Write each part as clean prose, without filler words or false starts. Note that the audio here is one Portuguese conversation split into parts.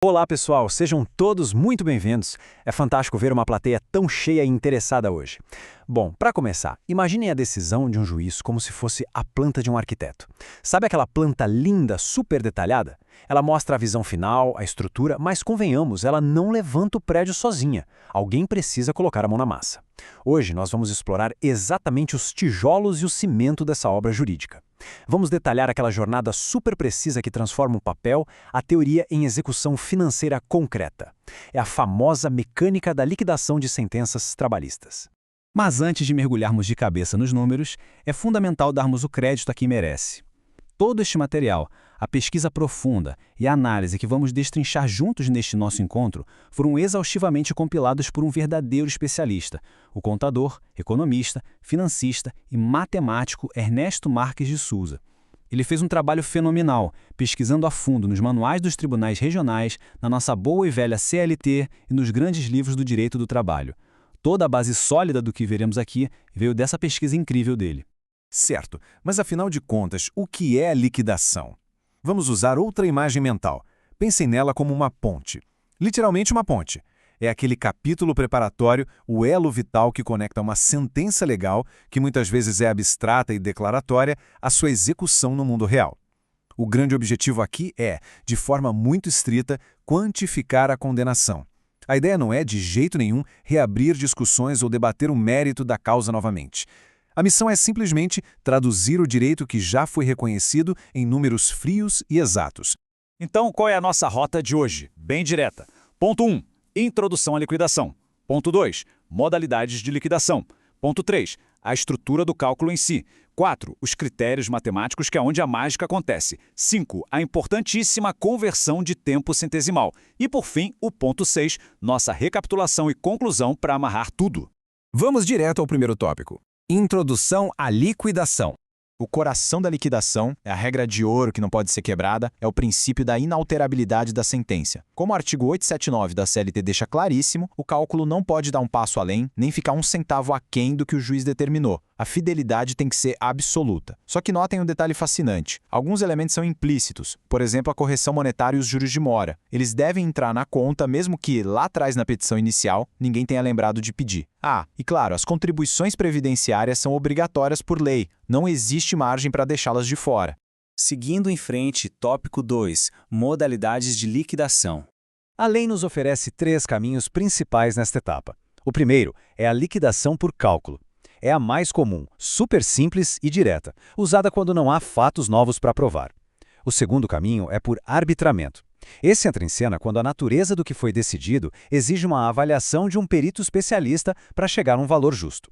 Olá pessoal, sejam todos muito bem-vindos. É fantástico ver uma plateia tão cheia e interessada hoje. Bom, para começar, imaginem a decisão de um juiz como se fosse a planta de um arquiteto. Sabe aquela planta linda, super detalhada? Ela mostra a visão final, a estrutura, mas convenhamos, ela não levanta o prédio sozinha. Alguém precisa colocar a mão na massa. Hoje nós vamos explorar exatamente os tijolos e o cimento dessa obra jurídica. Vamos detalhar aquela jornada super precisa que transforma o papel, a teoria em execução financeira concreta. É a famosa mecânica da liquidação de sentenças trabalhistas. Mas antes de mergulharmos de cabeça nos números, é fundamental darmos o crédito a quem merece. Todo este material, a pesquisa profunda e a análise que vamos destrinchar juntos neste nosso encontro foram exaustivamente compilados por um verdadeiro especialista, o contador, economista, financista e matemático Ernesto Marques de Souza. Ele fez um trabalho fenomenal, pesquisando a fundo nos manuais dos tribunais regionais, na nossa boa e velha CLT e nos grandes livros do direito do trabalho. Toda a base sólida do que veremos aqui veio dessa pesquisa incrível dele. Certo, mas afinal de contas, o que é a liquidação? Vamos usar outra imagem mental. Pensem nela como uma ponte. Literalmente uma ponte. É aquele capítulo preparatório, o elo vital que conecta uma sentença legal, que muitas vezes é abstrata e declaratória, à sua execução no mundo real. O grande objetivo aqui é, de forma muito estrita, quantificar a condenação. A ideia não é, de jeito nenhum, reabrir discussões ou debater o mérito da causa novamente. A missão é simplesmente traduzir o direito que já foi reconhecido em números frios e exatos. Então, qual é a nossa rota de hoje? Bem direta. Ponto 1. Introdução à liquidação. Ponto 2. Modalidades de liquidação. Ponto 3. A estrutura do cálculo em si. 4. Os critérios matemáticos, que é onde a mágica acontece. 5. A importantíssima conversão de tempo centesimal. E, por fim, o ponto 6. Nossa recapitulação e conclusão para amarrar tudo. Vamos direto ao primeiro tópico. Introdução à liquidação. O coração da liquidação é a regra de ouro que não pode ser quebrada, é o princípio da inalterabilidade da sentença. Como o artigo 879 da CLT deixa claríssimo, o cálculo não pode dar um passo além, nem ficar um centavo aquém do que o juiz determinou. A fidelidade tem que ser absoluta. Só que notem um detalhe fascinante. Alguns elementos são implícitos, por exemplo, a correção monetária e os juros de mora. Eles devem entrar na conta, mesmo que, lá atrás na petição inicial, ninguém tenha lembrado de pedir. Ah, e claro, as contribuições previdenciárias são obrigatórias por lei. Não existe margem para deixá-las de fora. Seguindo em frente, tópico 2, modalidades de liquidação. A lei nos oferece 3 caminhos principais nesta etapa. O primeiro é a liquidação por cálculo. É a mais comum, super simples e direta, usada quando não há fatos novos para provar. O segundo caminho é por arbitramento. Esse entra em cena quando a natureza do que foi decidido exige uma avaliação de um perito especialista para chegar a um valor justo.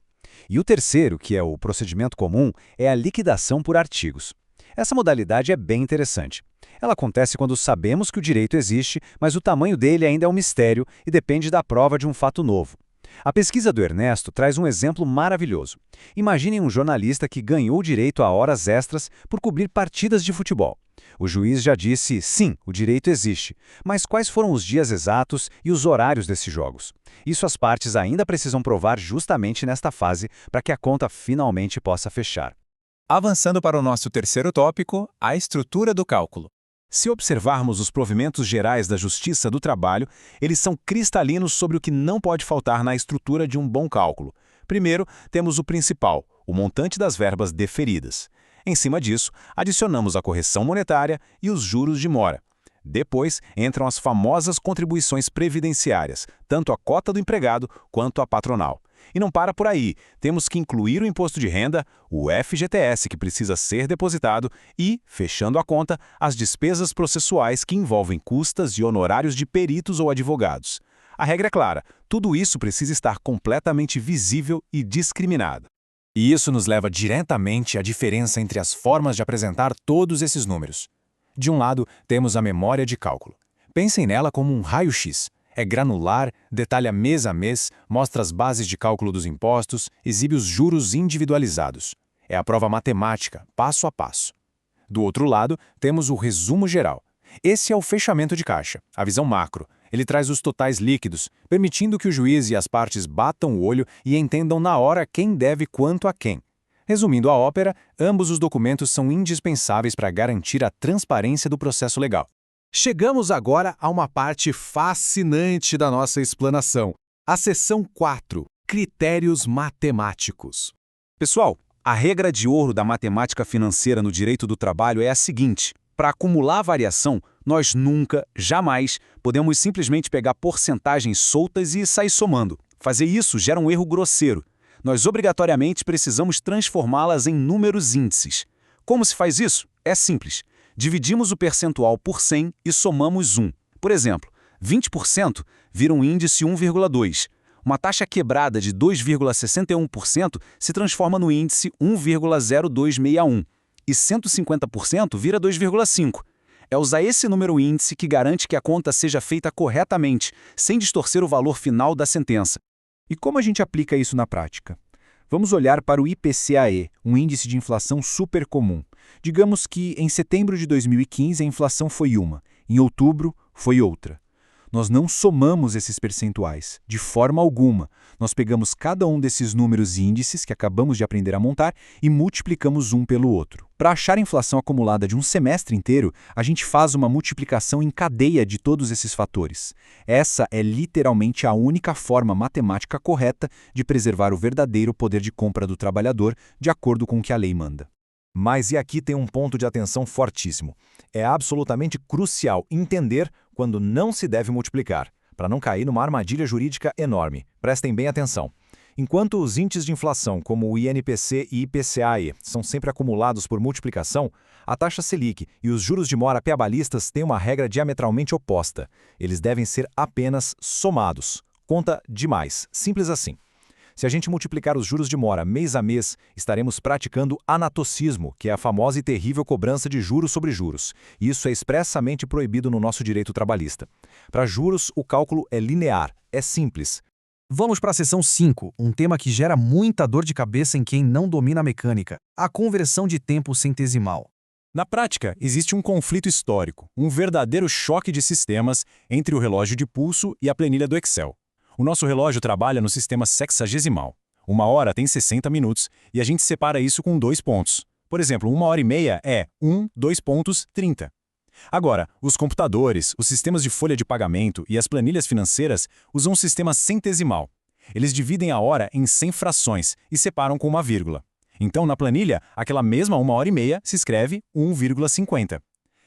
E o terceiro, que é o procedimento comum, é a liquidação por artigos. Essa modalidade é bem interessante. Ela acontece quando sabemos que o direito existe, mas o tamanho dele ainda é um mistério e depende da prova de um fato novo. A pesquisa do Ernesto traz um exemplo maravilhoso. Imaginem um jornalista que ganhou direito a horas extras por cobrir partidas de futebol. O juiz já disse, sim, o direito existe, mas quais foram os dias exatos e os horários desses jogos? Isso as partes ainda precisam provar justamente nesta fase para que a conta finalmente possa fechar. Avançando para o nosso terceiro tópico, a estrutura do cálculo. Se observarmos os provimentos gerais da Justiça do Trabalho, eles são cristalinos sobre o que não pode faltar na estrutura de um bom cálculo. Primeiro, temos o principal, o montante das verbas deferidas. Em cima disso, adicionamos a correção monetária e os juros de mora. Depois, entram as famosas contribuições previdenciárias, tanto a cota do empregado quanto a patronal. E não para por aí, temos que incluir o imposto de renda, o FGTS que precisa ser depositado e, fechando a conta, as despesas processuais que envolvem custas e honorários de peritos ou advogados. A regra é clara, tudo isso precisa estar completamente visível e discriminado. E isso nos leva diretamente à diferença entre as formas de apresentar todos esses números. De um lado, temos a memória de cálculo. Pensem nela como um raio-x. É granular, detalha mês a mês, mostra as bases de cálculo dos impostos, exibe os juros individualizados. É a prova matemática, passo a passo. Do outro lado, temos o resumo geral. Esse é o fechamento de caixa, a visão macro. Ele traz os totais líquidos, permitindo que o juiz e as partes batam o olho e entendam na hora quem deve quanto a quem. Resumindo a ópera, ambos os documentos são indispensáveis para garantir a transparência do processo legal. Chegamos agora a uma parte fascinante da nossa explanação, a seção 4, Critérios Matemáticos. Pessoal, a regra de ouro da matemática financeira no direito do trabalho é a seguinte: para acumular variação, nós nunca, jamais, podemos simplesmente pegar porcentagens soltas e sair somando. Fazer isso gera um erro grosseiro. Nós obrigatoriamente precisamos transformá-las em números índices. Como se faz isso? É simples. Dividimos o percentual por 100 e somamos 1. Por exemplo, 20% vira um índice 1,2. Uma taxa quebrada de 2,61% se transforma no índice 1,0261. E 150% vira 2,5. É usar esse número índice que garante que a conta seja feita corretamente, sem distorcer o valor final da sentença. E como a gente aplica isso na prática? Vamos olhar para o IPCAE, um índice de inflação super comum. Digamos que em setembro de 2015 a inflação foi uma, em outubro foi outra. Nós não somamos esses percentuais, de forma alguma. Nós pegamos cada um desses números índices que acabamos de aprender a montar e multiplicamos um pelo outro. Para achar a inflação acumulada de um semestre inteiro, a gente faz uma multiplicação em cadeia de todos esses fatores. Essa é literalmente a única forma matemática correta de preservar o verdadeiro poder de compra do trabalhador, de acordo com o que a lei manda. Mas e aqui tem um ponto de atenção fortíssimo. É absolutamente crucial entender quando não se deve multiplicar, para não cair numa armadilha jurídica enorme. Prestem bem atenção. Enquanto os índices de inflação, como o INPC e IPCAE, são sempre acumulados por multiplicação, a taxa Selic e os juros de mora peabalistas têm uma regra diametralmente oposta. Eles devem ser apenas somados. Conta demais. Simples assim. Se a gente multiplicar os juros de mora mês a mês, estaremos praticando anatocismo, que é a famosa e terrível cobrança de juros sobre juros. Isso é expressamente proibido no nosso direito trabalhista. Para juros, o cálculo é linear, é simples. Vamos para a seção 5, um tema que gera muita dor de cabeça em quem não domina a mecânica: a conversão de tempo centesimal. Na prática, existe um conflito histórico, um verdadeiro choque de sistemas entre o relógio de pulso e a planilha do Excel. O nosso relógio trabalha no sistema sexagesimal. 1 hora tem 60 minutos e a gente separa isso com 2 pontos. Por exemplo, 1h30 é 2 pontos 30. Agora, os computadores, os sistemas de folha de pagamento e as planilhas financeiras usam um sistema centesimal. Eles dividem a hora em 100 frações e separam com uma vírgula. Então, na planilha, aquela mesma 1h30 se escreve 1,50.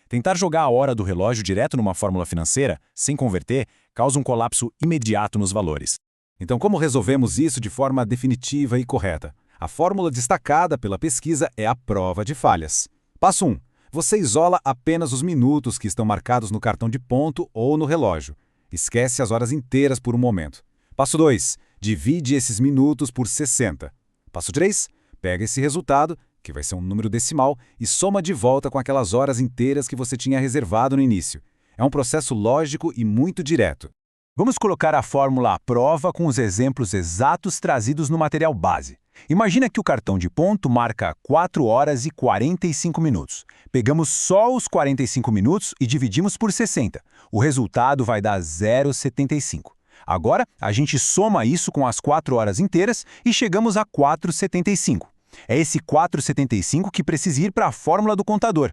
Tentar jogar a hora do relógio direto numa fórmula financeira, sem converter, causa um colapso imediato nos valores. Então, como resolvemos isso de forma definitiva e correta? A fórmula destacada pela pesquisa é a prova de falhas. Passo 1. Você isola apenas os minutos que estão marcados no cartão de ponto ou no relógio. Esquece as horas inteiras por um momento. Passo 2. Divide esses minutos por 60. Passo 3. Pega esse resultado, que vai ser um número decimal, e soma de volta com aquelas horas inteiras que você tinha reservado no início. É um processo lógico e muito direto. Vamos colocar a fórmula à prova com os exemplos exatos trazidos no material base. Imagina que o cartão de ponto marca 4 horas e 45 minutos. Pegamos só os 45 minutos e dividimos por 60. O resultado vai dar 0,75. Agora, a gente soma isso com as 4 horas inteiras e chegamos a 4,75. É esse 4,75 que precisa ir para a fórmula do contador.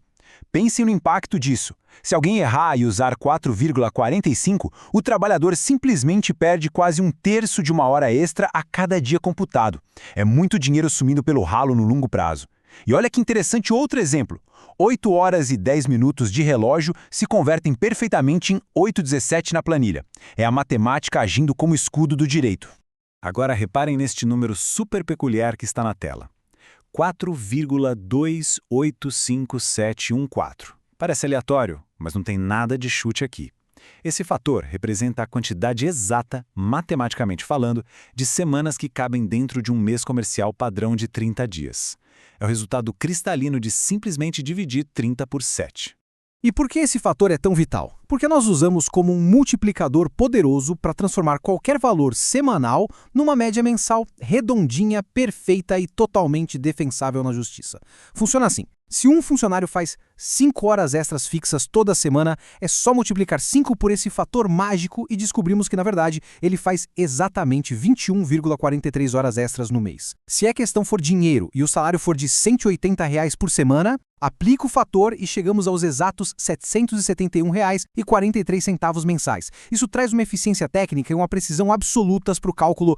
Pensem no impacto disso. Se alguém errar e usar 4,45, o trabalhador simplesmente perde quase 1/3 de uma hora extra a cada dia computado. É muito dinheiro sumindo pelo ralo no longo prazo. E olha que interessante outro exemplo. 8 horas e 10 minutos de relógio se convertem perfeitamente em 8,17 na planilha. É a matemática agindo como escudo do direito. Agora reparem neste número super peculiar que está na tela. 4,285714. Parece aleatório, mas não tem nada de chute aqui. Esse fator representa a quantidade exata, matematicamente falando, de semanas que cabem dentro de um mês comercial padrão de 30 dias. É o resultado cristalino de simplesmente dividir 30 por 7. E por que esse fator é tão vital? Porque nós usamos como um multiplicador poderoso para transformar qualquer valor semanal numa média mensal redondinha, perfeita e totalmente defensável na justiça. Funciona assim. Se um funcionário faz 5 horas extras fixas toda semana, é só multiplicar 5 por esse fator mágico e descobrimos que, na verdade, ele faz exatamente 21,43 horas extras no mês. Se a questão for dinheiro e o salário for de R$ 180 por semana, aplica o fator e chegamos aos exatos R$ 771,43 mensais. Isso traz uma eficiência técnica e uma precisão absolutas para o cálculo.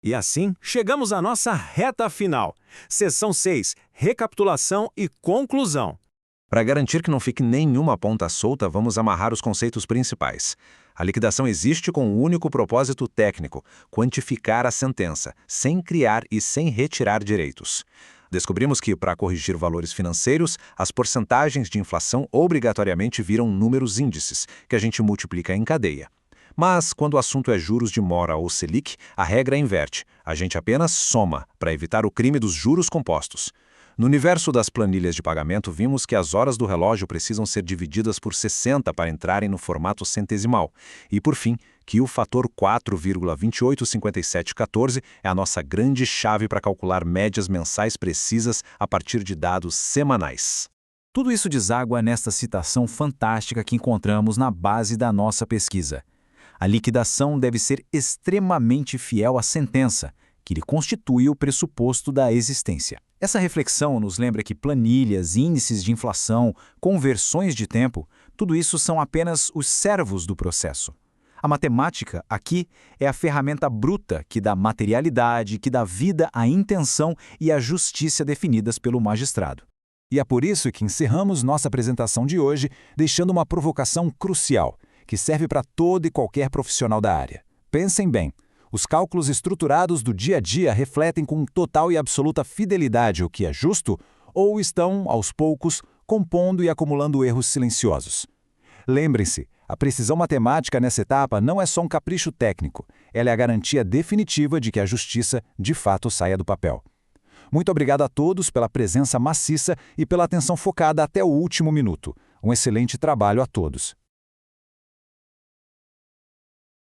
E assim, chegamos à nossa reta final. Seção 6, recapitulação e conclusão. Para garantir que não fique nenhuma ponta solta, vamos amarrar os conceitos principais. A liquidação existe com um único propósito técnico: quantificar a sentença, sem criar e sem retirar direitos. Descobrimos que, para corrigir valores financeiros, as porcentagens de inflação obrigatoriamente viram números índices, que a gente multiplica em cadeia. Mas, quando o assunto é juros de mora ou Selic, a regra inverte. A gente apenas soma, para evitar o crime dos juros compostos. No universo das planilhas de pagamento, vimos que as horas do relógio precisam ser divididas por 60 para entrarem no formato centesimal. E, por fim, que o fator 4,285714 é a nossa grande chave para calcular médias mensais precisas a partir de dados semanais. Tudo isso deságua nesta citação fantástica que encontramos na base da nossa pesquisa. A liquidação deve ser extremamente fiel à sentença, que lhe constitui o pressuposto da existência. Essa reflexão nos lembra que planilhas, índices de inflação, conversões de tempo, tudo isso são apenas os servos do processo. A matemática, aqui, é a ferramenta bruta que dá materialidade, que dá vida à intenção e à justiça definidas pelo magistrado. E é por isso que encerramos nossa apresentação de hoje deixando uma provocação crucial, que serve para todo e qualquer profissional da área. Pensem bem, os cálculos estruturados do dia a dia refletem com total e absoluta fidelidade o que é justo ou estão, aos poucos, compondo e acumulando erros silenciosos? Lembrem-se, a precisão matemática nessa etapa não é só um capricho técnico, ela é a garantia definitiva de que a justiça, de fato, saia do papel. Muito obrigado a todos pela presença maciça e pela atenção focada até o último minuto. Um excelente trabalho a todos.